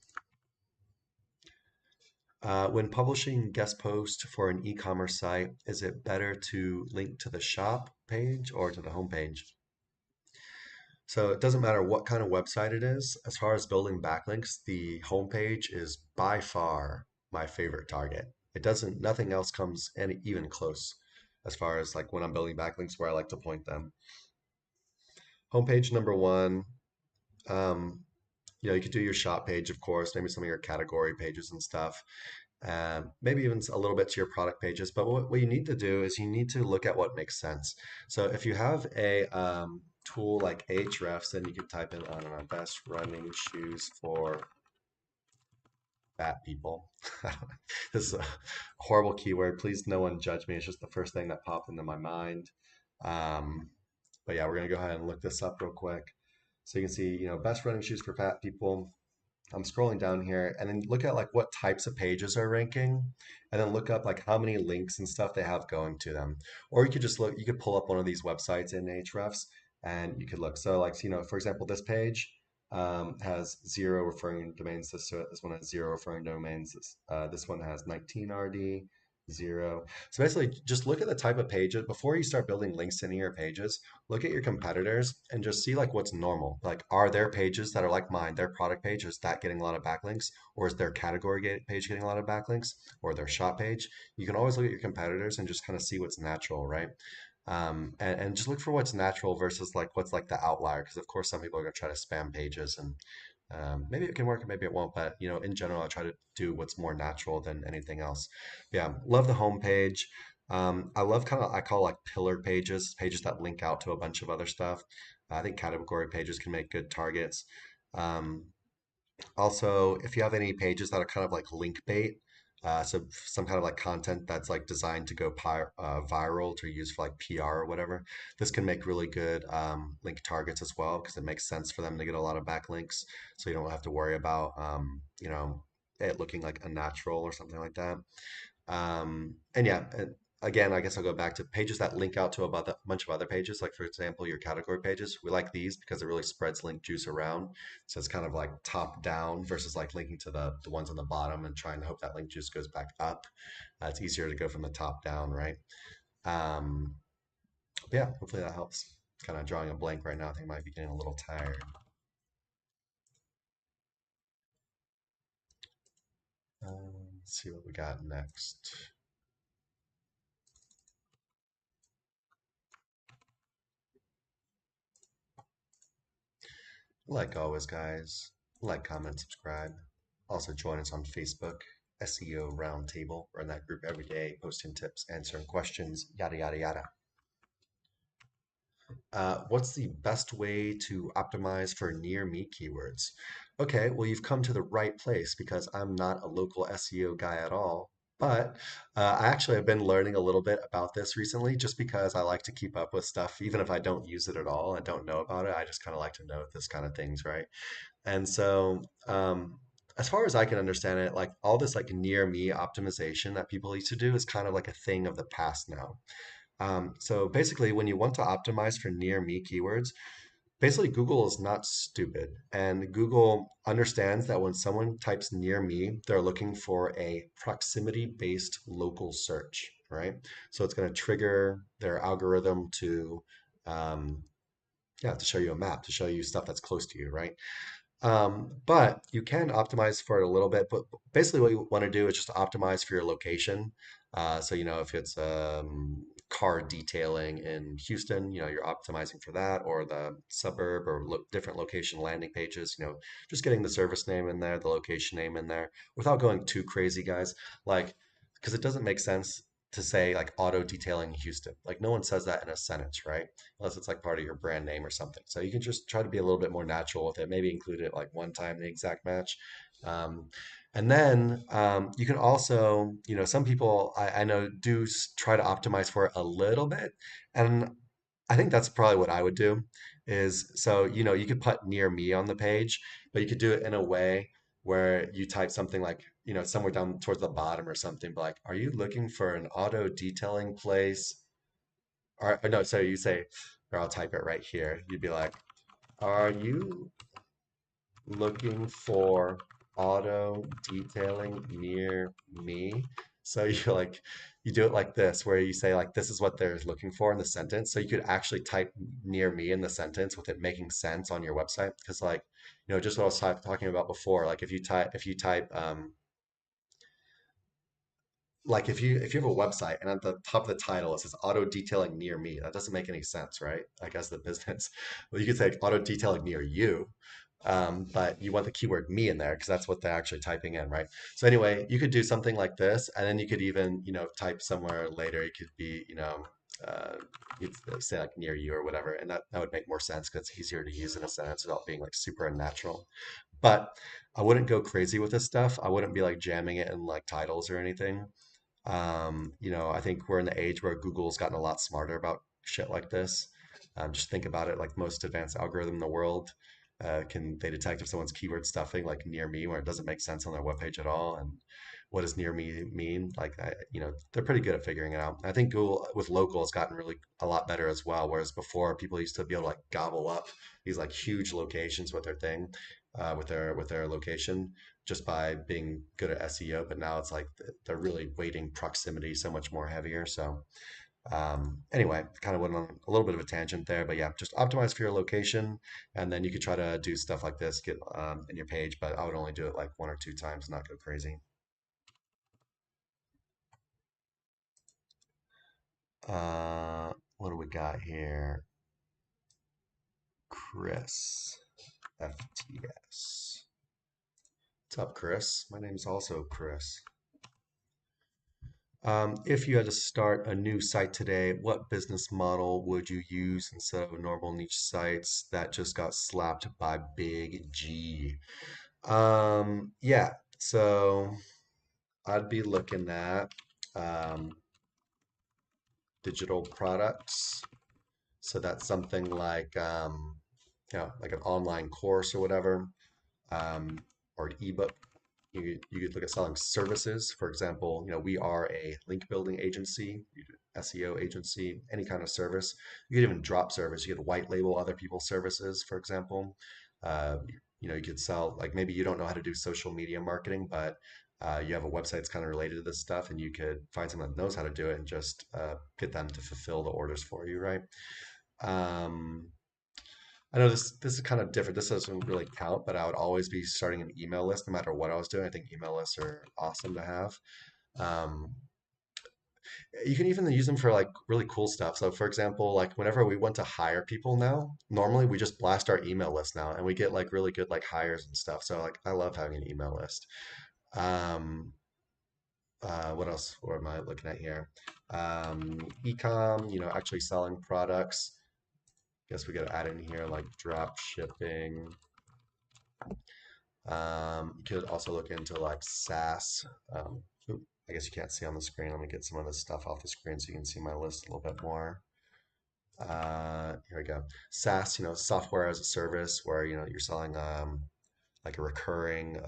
When publishing guest posts for an e-commerce site, is it better to link to the shop page or to the home page? So it doesn't matter what kind of website it is. As far as building backlinks, the homepage is by far my favorite target. Nothing else comes any even close as far as like when I'm building backlinks where I like to point them. Homepage number one, um, you could do your shop page, of course, maybe some of your category pages and stuff. Maybe even a little bit to your product pages. But what you need to do is you need to look at what makes sense. So if you have a tool like Ahrefs, then you can type in, I don't know, best running shoes for fat people. This is a horrible keyword. Please, no one judge me. It's just the first thing that popped into my mind. Um, but yeah, we're gonna go ahead and look this up real quick. So you can see, best running shoes for fat people. I'm scrolling down here and then look at like what types of pages are ranking and then look up like how many links and stuff they have going to them. Or you could pull up one of these websites in Ahrefs and you could look. So like, for example, this page has 0 referring domains. This one has 0 referring domains. This one has 19 RD, 0. So basically just look at the type of pages before you start building links into your pages. Look at your competitors and just see like what's normal. Like, are there pages that are like mine, their product page, is that getting a lot of backlinks? Or is their page getting a lot of backlinks? Or their shop page? You can always look at your competitors and just kind of see what's natural, right? And just look for what's natural versus like what's like the outlier. Because of course some people are gonna try to spam pages and maybe it can work and maybe it won't, but in general, I try to do what's more natural than anything else. Yeah, love the home page. I love I call like pillar pages that link out to a bunch of other stuff. I think category pages can make good targets. Um, Also, if you have any pages that are kind of like link bait, So some kind of like content that's like designed to go viral to use for like PR or whatever. This can make really good link targets as well because it makes sense for them to get a lot of backlinks. So you don't have to worry about it looking like unnatural or something like that. And yeah, again, I guess I'll go back to pages that link out to about a bunch of other pages. Like for example, your category pages. We like these because it really spreads link juice around. So it's kind of like top down versus like linking to the ones on the bottom and trying to hope that link juice goes back up. It's easier to go from the top down, right? Um, but yeah, hopefully that helps. Kind of drawing a blank right now. I think I might be getting a little tired. Let's see what we got next. Like always, guys, like, comment, subscribe. Also, join us on Facebook, SEO Roundtable. We're in that group every day, posting tips, answering questions, yada, yada, yada. What's the best way to optimize for near me keywords? Okay, well, you've come to the right place because I'm not a local SEO guy at all. But I actually have been learning a little bit about this recently just because I like to keep up with stuff, even if I don't use it at all and don't know about it. I just kind of like to know this kind of things, right? And so, as far as I can understand it, like all this like near me optimization that people used to do is kind of like a thing of the past now. So basically, when you want to optimize for near me keywords, basically Google is not stupid, and Google understands that when someone types near me, they're looking for a proximity-based local search, right? So it's going to trigger their algorithm to, um, yeah, to show you a map, to show you stuff that's close to you, right? But you can optimize for it a little bit. But basically, what you want to do is just optimize for your location. So, if it's car detailing in Houston, you're optimizing for that, or the suburb or different location landing pages, just getting the service name in there, the location name in there, without going too crazy, guys. Like, because it doesn't make sense to say like auto detailing Houston. Like, no one says that in a sentence, right? Unless it's like part of your brand name or something. So you can just try to be a little bit more natural with it. Maybe include it like one time the exact match. Um, and then you can also, some people I know do try to optimize for it a little bit. And I think that's probably what I would do is so, you could put near me on the page, but you could do it in a way where you type something like, somewhere down towards the bottom or something, but like, are you looking for an auto detailing place? Or no, so you say, or I'll type it right here. You'd be like, are you looking for auto detailing near me? So you like, you do it like this, where you say like, this is what they're looking for in the sentence. So you could actually type near me in the sentence with it making sense on your website. Because like, just what I was talking about before, like if you type, like if you have a website and at the top of the title it says auto detailing near me, that doesn't make any sense, right? I guess the business. Well, you could say auto detailing near you, but you want the keyword me in there because that's what they're actually typing in, right? So anyway, you could do something like this, and then you could even type somewhere later. It could be uh, you'd say like near you or whatever, and that would make more sense because it's easier to use in a sentence without being like super unnatural. But I wouldn't go crazy with this stuff. I wouldn't be like jamming it in like titles or anything. I think we're in the age where Google's gotten a lot smarter about shit like this. Just think about it, like most advanced algorithm in the world, can they detect if someone's keyword stuffing like near me where it doesn't make sense on their webpage at all? And what does near me mean? Like, they're pretty good at figuring it out. I think Google with local has gotten really a lot better as well. Whereas before, people used to be able to like gobble up these like huge locations with their thing, with their location just by being good at SEO. But now it's like they're really weighting proximity so much more heavier. So anyway, kind of went on a little bit of a tangent there, but yeah, just optimize for your location, and then you could try to do stuff like this, get in your page. But I would only do it like one or two times, not go crazy. What do we got here? Chris, FTS. What's up, Chris? My name is also Chris. If you had to start a new site today, what business model would you use instead of normal niche sites that just got slapped by big G? Yeah, so I'd be looking at um, digital products. So that's something like, like an online course or whatever, um, or an ebook. You could look at selling services. For example, we are a link building agency, SEO agency, any kind of service. You could even drop service. You could white label other people's services, for example. You could sell, like maybe you don't know how to do social media marketing, but you have a website that's kind of related to this stuff, and you could find someone that knows how to do it and just get them to fulfill the orders for you, right? Um, I know this is kind of different. This doesn't really count, but I would always be starting an email list no matter what I was doing. I think email lists are awesome to have. Um, you can even use them for like really cool stuff. So, for example, like whenever we want to hire people now, normally we just blast our email list now, and we get like really good like hires and stuff. So, like I love having an email list. Um, what else? What am I looking at here? E-com, actually selling products. Guess we got to add in here like drop shipping. You could also look into like SaaS. I guess you can't see on the screen. Let me get some of this stuff off the screen so you can see my list a little bit more. Here we go. SaaS, software as a service, where you're selling like a recurring,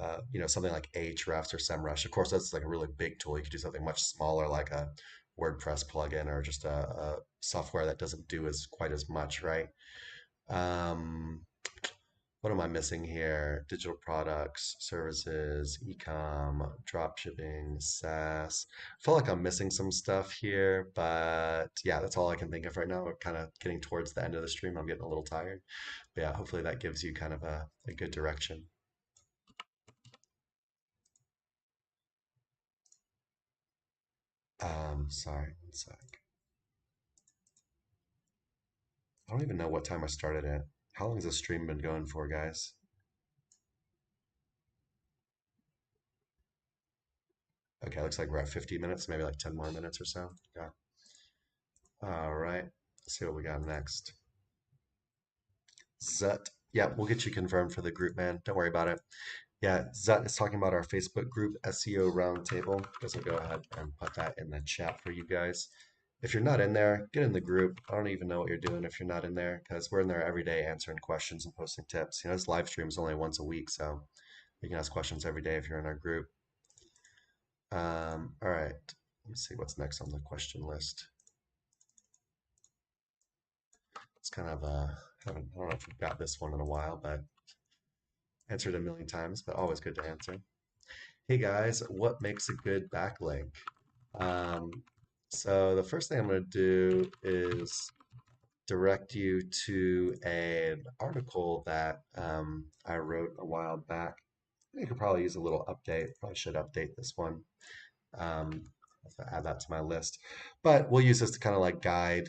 something like Ahrefs or SEMrush. Of course, that's like a really big tool. You could do something much smaller, like a WordPress plugin or just a software that doesn't do as quite as much, right? Um, what am I missing here? Digital products, services, e-com, drop shipping, SaaS. I feel like I'm missing some stuff here, but yeah, that's all I can think of right now. We're kind of getting towards the end of the stream. I'm getting a little tired. But yeah, hopefully that gives you kind of a good direction. Sorry, one sec. I don't even know what time I started at. How long has this stream been going for, guys? Okay, looks like we're at 50 minutes, maybe like 10 more minutes or so. Yeah. All right. Let's see what we got next. Zut. Yeah, we'll get you confirmed for the group, man. Don't worry about it. Yeah, Zut is talking about our Facebook group, SEO Roundtable. Guess I'll go ahead and put that in the chat for you guys. If you're not in there, get in the group. I don't even know what you're doing if you're not in there because we're in there every day answering questions and posting tips. This live stream is only once a week, so you can ask questions every day if you're in our group. All right, let me see what's next on the question list. It's kind of I don't know if we've got this one in a while, but answered a million times, but always good to answer. Hey guys, what makes a good backlink? Um, so the first thing I'm going to do is direct you to an article that I wrote a while back. You could probably use a little update. Probably should update this one. Um, I'll add that to my list. But we'll use this to kind of like guide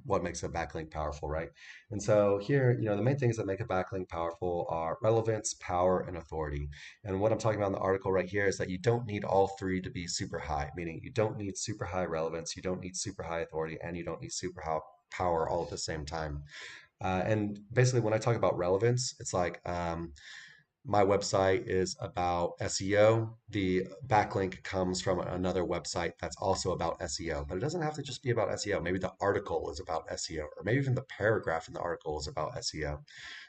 what makes a backlink powerful, right? And so here, the main things that make a backlink powerful are relevance, power, and authority. And what I'm talking about in the article right here is that you don't need all three to be super high, meaning you don't need super high relevance, you don't need super high authority, and you don't need super high power all at the same time. And basically, when I talk about relevance, it's like my website is about SEO. The backlink comes from another website that's also about SEO, but it doesn't have to just be about SEO. Maybe the article is about SEO, or maybe even the paragraph in the article is about SEO.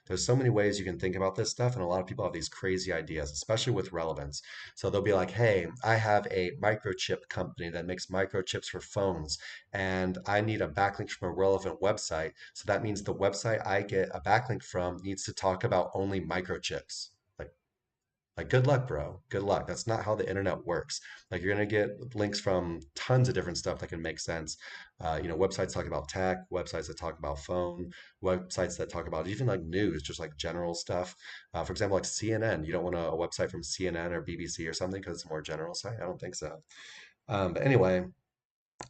There's so many ways you can think about this stuff, and a lot of people have these crazy ideas, especially with relevance. So they'll be like, hey, I have a microchip company that makes microchips for phones, and I need a backlink from a relevant website. So that means the website I get a backlink from needs to talk about only microchips. Like, like, good luck, bro. Good luck. That's not how the internet works. Like, you're gonna get links from tons of different stuff that can make sense. Websites talk about tech, websites that talk about phone, websites that talk about even like news, just like general stuff. For example, like CNN. You don't want a website from CNN or BBC or something because it's a more general site. I don't think so. But anyway,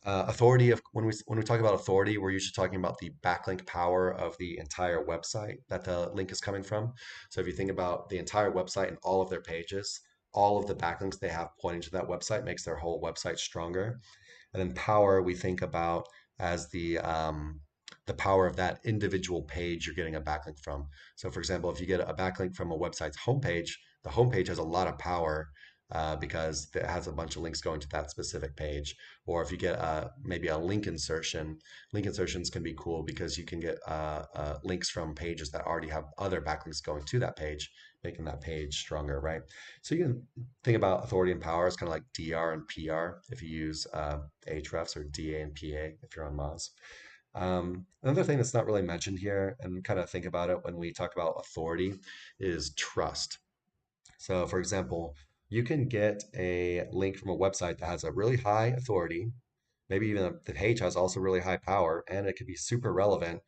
authority of when we talk about authority, we're usually talking about the backlink power of the entire website that the link is coming from. So if you think about the entire website and all of their pages, all of the backlinks they have pointing to that website makes their whole website stronger. And then power we think about as the power of that individual page you're getting a backlink from. So for example, if you get a backlink from a website's homepage, the homepage has a lot of power because it has a bunch of links going to that specific page. Or if you get maybe a link insertions can be cool because you can get links from pages that already have other backlinks going to that page, making that page stronger, right? So you can think about authority and power as kind of like DR and PR if you use Ahrefs, or DA and PA if you're on Moz. Another thing that's not really mentioned here, and kind of think about it when we talk about authority, is trust. So, for example, you can get a link from a website that has a really high authority, maybe even the page has also really high power, and it could be super relevant,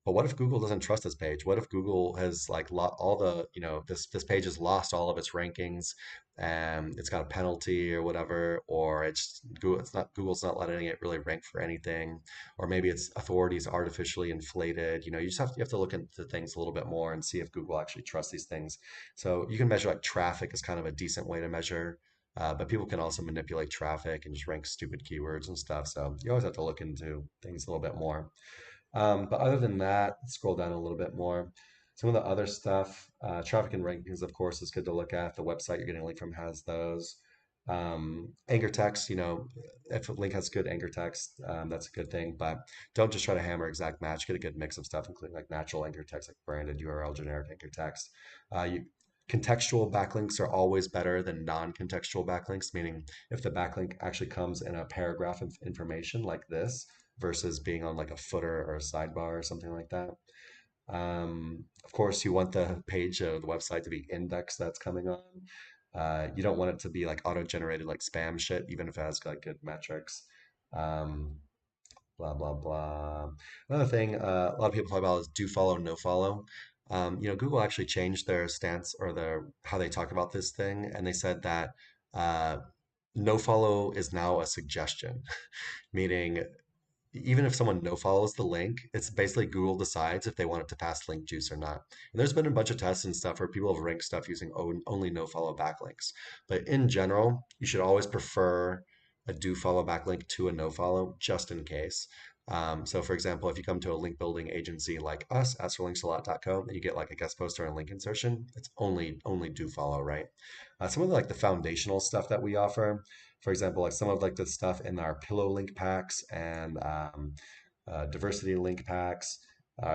but what if Google doesn't trust this page? What if Google has like all the, this page has lost all of its rankings and it's got a penalty or whatever, or Google's not letting it really rank for anything, or maybe its authority is artificially inflated. You have to look into things a little bit more and see if Google actually trusts these things. So you can measure like traffic is kind of a decent way to measure. But people can also manipulate traffic and just rank stupid keywords and stuff. So you always have to look into things a little bit more. But other than that, scroll down a little bit more. Some of the other stuff, traffic and rankings, of course, is good to look at. The website you're getting a link from has those. Anchor text, if a link has good anchor text, that's a good thing. But don't just try to hammer exact match. Get a good mix of stuff, including like natural anchor text, like branded URL, generic anchor text. Contextual backlinks are always better than non-contextual backlinks, meaning if the backlink actually comes in a paragraph of information like this, versus being on like a footer or a sidebar or something like that. Of course, you want the page of the website to be indexed that's coming on. You don't want it to be like auto-generated like spam shit, even if it has like good metrics. Um, Blah blah blah. Another thing a lot of people talk about is do follow, no follow. Google actually changed their stance or their how they talk about this thing, and they said that uh, no follow is now a suggestion, meaning even if someone no follows the link, it's basically Google decides if they want it to pass link juice or not. And there's been a bunch of tests and stuff where people have ranked stuff using only no follow backlinks. But in general, you should always prefer a do follow backlink to a no follow, just in case. So for example, if you come to a link building agency like us at sterlingsalot.co and you get like a guest post or a link insertion, it's only do follow, right? Some of the, like the foundational stuff that we offer, for example, like some of like the stuff in our pillow link packs and diversity link packs,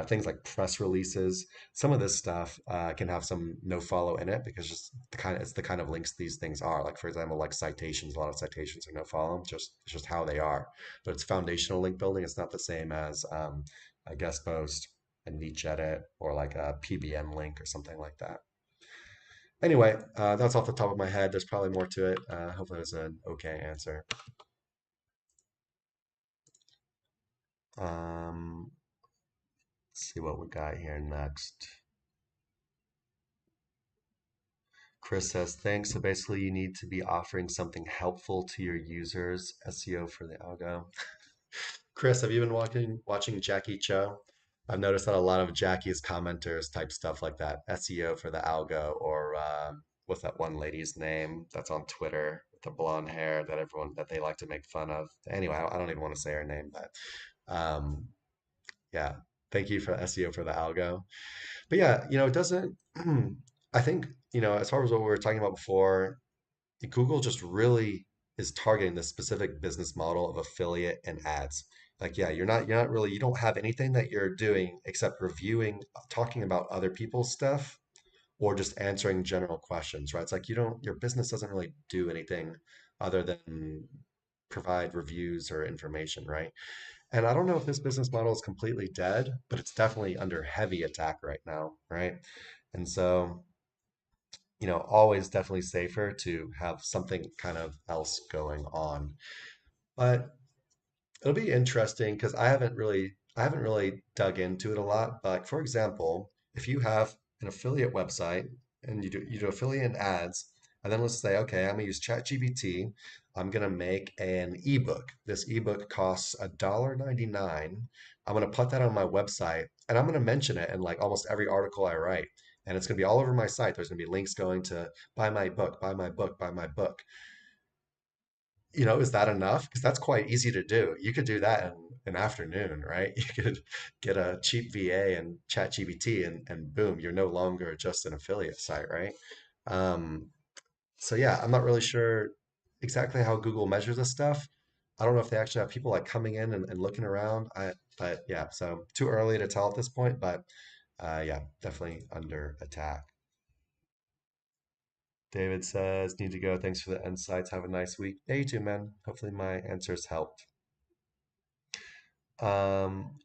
things like press releases. Some of this stuff can have some no follow in it because it's the kind of links these things are. Like for example, like citations, a lot of citations are no follow. It's just how they are. But it's foundational link building. It's not the same as a guest post, a niche edit, or like a PBN link or something like that. Anyway, that's off the top of my head. There's probably more to it. Hopefully, it was an okay answer. Let's see what we got here next. Chris says, thanks. So basically, you need to be offering something helpful to your users. SEO for the algo. Chris, have you been watching Jackie Cho? I've noticed that a lot of Jackie's commenters type stuff like that. SEO for the algo, or what's that one lady's name that's on Twitter with the blonde hair that they like to make fun of. Anyway, I don't even want to say her name, but um, yeah. Thank you for SEO for the algo. But yeah, it doesn't. I think as far as what we were talking about before, Google just really is targeting this specific business model of affiliate and ads. Like, yeah, you don't have anything that you're doing except reviewing, talking about other people's stuff, or just answering general questions, right? It's like your business doesn't really do anything other than provide reviews or information, right? And I don't know if this business model is completely dead, but it's definitely under heavy attack right now, right? And so, always definitely safer to have something kind of else going on. But it'll be interesting because I haven't really dug into it a lot. But for example, if you have an affiliate website and you do affiliate ads, and then let's say, okay, I'm gonna use ChatGPT. I'm gonna make an ebook. This ebook costs $1.99. I'm gonna put that on my website and I'm gonna mention it in like almost every article I write. And it's gonna be all over my site. There's gonna be links going to buy my book, buy my book, buy my book. Is that enough? Because that's quite easy to do. You could do that in an afternoon, right? You could get a cheap VA and chat GPT and boom, you're no longer just an affiliate site, right? Um, So yeah, I'm not really sure exactly how Google measures this stuff. I don't know if they actually have people like coming in and looking around. But yeah, so too early to tell at this point, but yeah, definitely under attack. David says, need to go. Thanks for the insights. Have a nice week. Yeah, you too, man. Hopefully my answers helped. Um,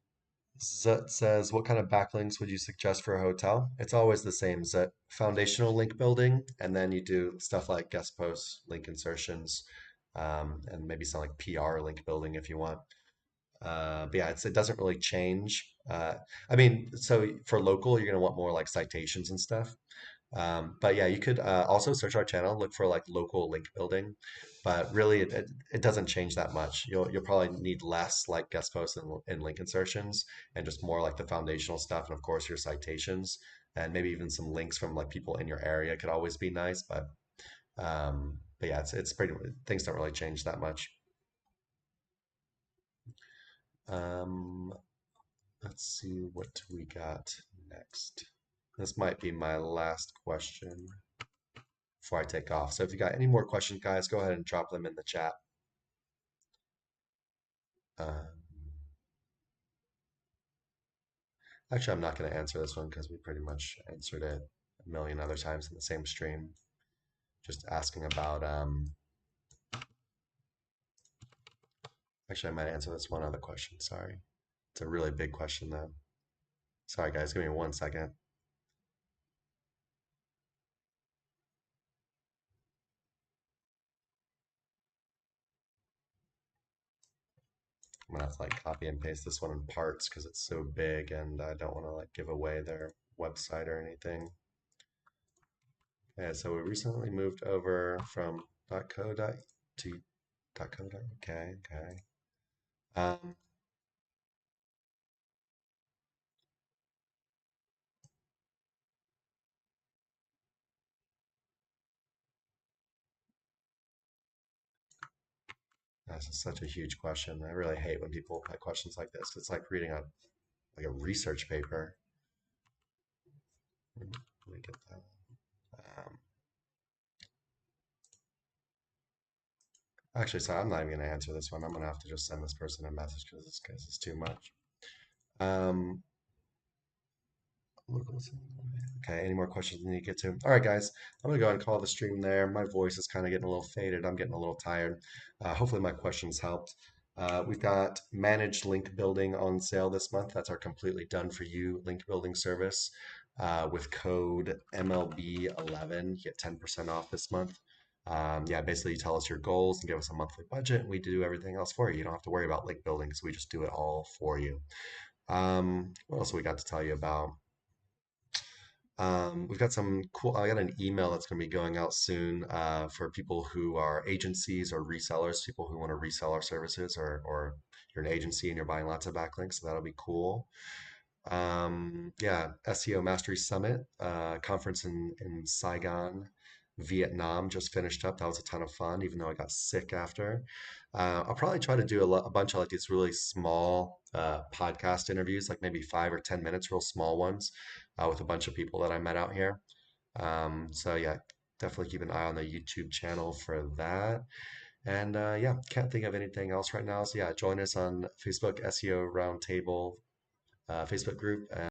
Zut says, what kind of backlinks would you suggest for a hotel? It's always the same, Zut. Foundational link building, and then you do stuff like guest posts, link insertions, and maybe some like PR link building if you want. But yeah, it doesn't really change. I mean, so for local, you're gonna want more like citations and stuff. But yeah, you could also search our channel, look for like local link building, but really it doesn't change that much. You'll probably need less like guest posts and link insertions and just more like the foundational stuff and of course your citations and maybe even some links from like people in your area could always be nice, but yeah, it's pretty things don't really change that much. Um, let's see what we got next. This might be my last question before I take off. So if you got any more questions, guys, go ahead and drop them in the chat. Um, actually, I'm not going to answer this one because we pretty much answered it a million other times in the same stream. Just asking about, actually, I might answer this one other question. Sorry. It's a really big question, though. Sorry, guys, give me 1 second. I'm gonna have to like copy and paste this one in parts because it's so big and I don't want to like give away their website or anything. Yeah, so we recently moved over from .co. to .co. Okay, okay. Um, this is such a huge question. I really hate when people have questions like this. It's like reading a research paper. Let me get that. Um, actually, sorry, I'm not even going to answer this one. I'm going to have to just send this person a message because this is too much. Um, okay, any more questions we need to get to? All right, guys, I'm going to go ahead and call the stream there. My voice is kind of getting a little faded. I'm getting a little tired. Hopefully, my questions helped. We've got managed link building on sale this month. That's our completely done for you link building service. With code MLB11, you get 10% off this month. Yeah, basically, you tell us your goals and give us a monthly budget. We do everything else for you. You don't have to worry about link building, so we just do it all for you. What else we got to tell you about? We've got some cool. I got an email that's going to be going out soon for people who are agencies or resellers, people who want to resell our services, or you're an agency and you're buying lots of backlinks. So that'll be cool. Yeah, SEO Mastery Summit conference in Saigon, Vietnam just finished up. That was a ton of fun, even though I got sick after. I'll probably try to do a bunch of like these really small podcast interviews, like maybe 5 or 10 minutes, real small ones, with a bunch of people that I met out here. So yeah, definitely keep an eye on the YouTube channel for that. And yeah, can't think of anything else right now. So yeah, join us on Facebook SEO Roundtable Facebook group.